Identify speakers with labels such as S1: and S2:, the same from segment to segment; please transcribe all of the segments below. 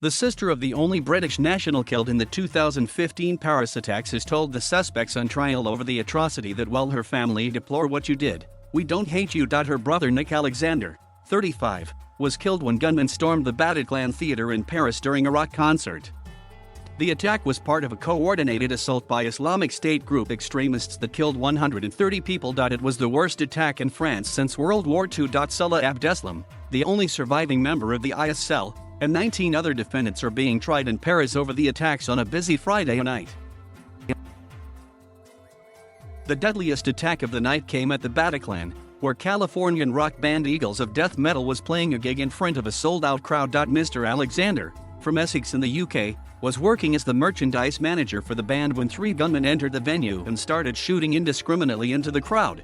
S1: The sister of the only British national killed in the 2015 Paris attacks has told the suspects on trial over the atrocity that while her family deplore what you did, we don't hate you. Her brother Nick Alexander, 35, was killed when gunmen stormed the Bataclan Theatre in Paris during a rock concert. The attack was part of a coordinated assault by Islamic State group extremists that killed 130 people. It was the worst attack in France since World War II.Salah Abdeslam, the only surviving member of the IS cell, and 19 other defendants are being tried in Paris over the attacks on a busy Friday night. The deadliest attack of the night came at the Bataclan, where Californian rock band Eagles of Death Metal was playing a gig in front of a sold-out crowd. Mr. Alexander, from Essex in the UK, was working as the merchandise manager for the band when 3 gunmen entered the venue and started shooting indiscriminately into the crowd.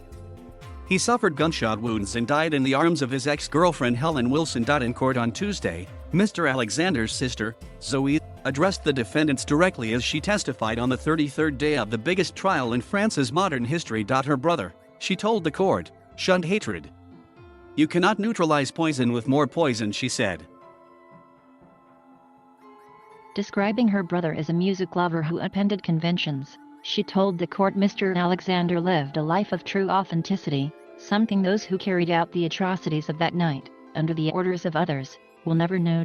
S1: He suffered gunshot wounds and died in the arms of his ex-girlfriend Helen Wilson. In court on Tuesday, Mr. Alexander's sister, Zoe, addressed the defendants directly as she testified on the 33rd day of the biggest trial in France's modern history. Her brother, she told the court, shunned hatred. You cannot neutralize poison with more poison, she said.
S2: Describing her brother as a music lover who upended conventions, she told the court Mr. Alexander lived a life of true authenticity, something those who carried out the atrocities of that night, under the orders of others, will never know.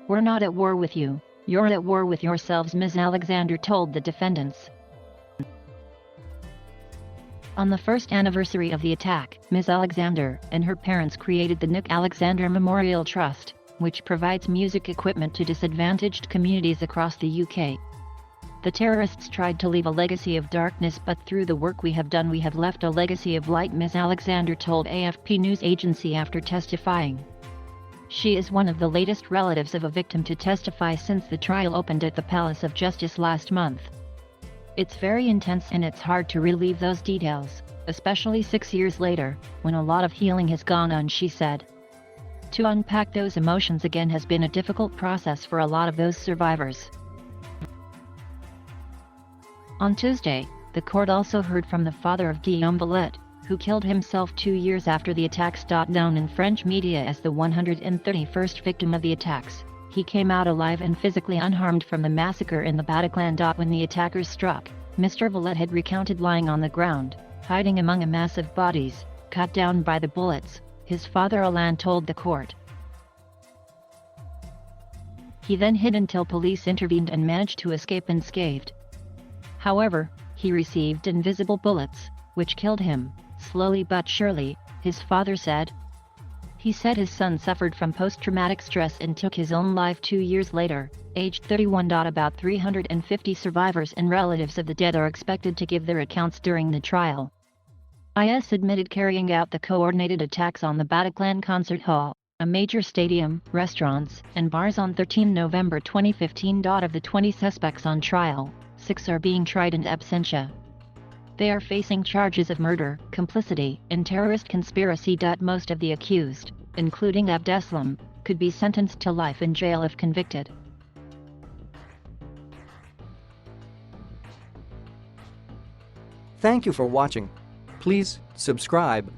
S2: We're not at war with you, you're at war with yourselves, Ms. Alexander told the defendants. On the first anniversary of the attack, Ms. Alexander and her parents created the Nick Alexander Memorial Trust, which provides music equipment to disadvantaged communities across the UK. The terrorists tried to leave a legacy of darkness, but through the work we have done we have left a legacy of light, Ms. Alexander told AFP news agency after testifying. She is one of the latest relatives of a victim to testify since the trial opened at the Palace of Justice last month. It's very intense and it's hard to relive those details, especially 6 years later, when a lot of healing has gone on, she said. To unpack those emotions again has been a difficult process for a lot of those survivors. On Tuesday, the court also heard from the father of people.It, who killed himself 2 years after the attacks. Known in French media as the 131st victim of the attacks, he came out alive and physically unharmed from the massacre in the Bataclan. When the attackers struck, Mr. Villette had recounted lying on the ground, hiding among a mass of bodies, cut down by the bullets, his father Alain told the court. He then hid until police intervened and managed to escape unscathed. However, he received invisible bullets, which killed him, slowly but surely, his father said. He said his son suffered from post-traumatic stress and took his own life 2 years later, aged 31. About 350 survivors and relatives of the dead are expected to give their accounts during the trial. IS admitted carrying out the coordinated attacks on the Bataclan concert hall, a major stadium, restaurants, and bars on 13 November 2015. Of the 20 suspects on trial, 6 are being tried in absentia. They are facing charges of murder, complicity, and terrorist conspiracy. Most of the accused, including Abdeslam, could be sentenced to life in jail if convicted.
S3: Thank you for watching. Please subscribe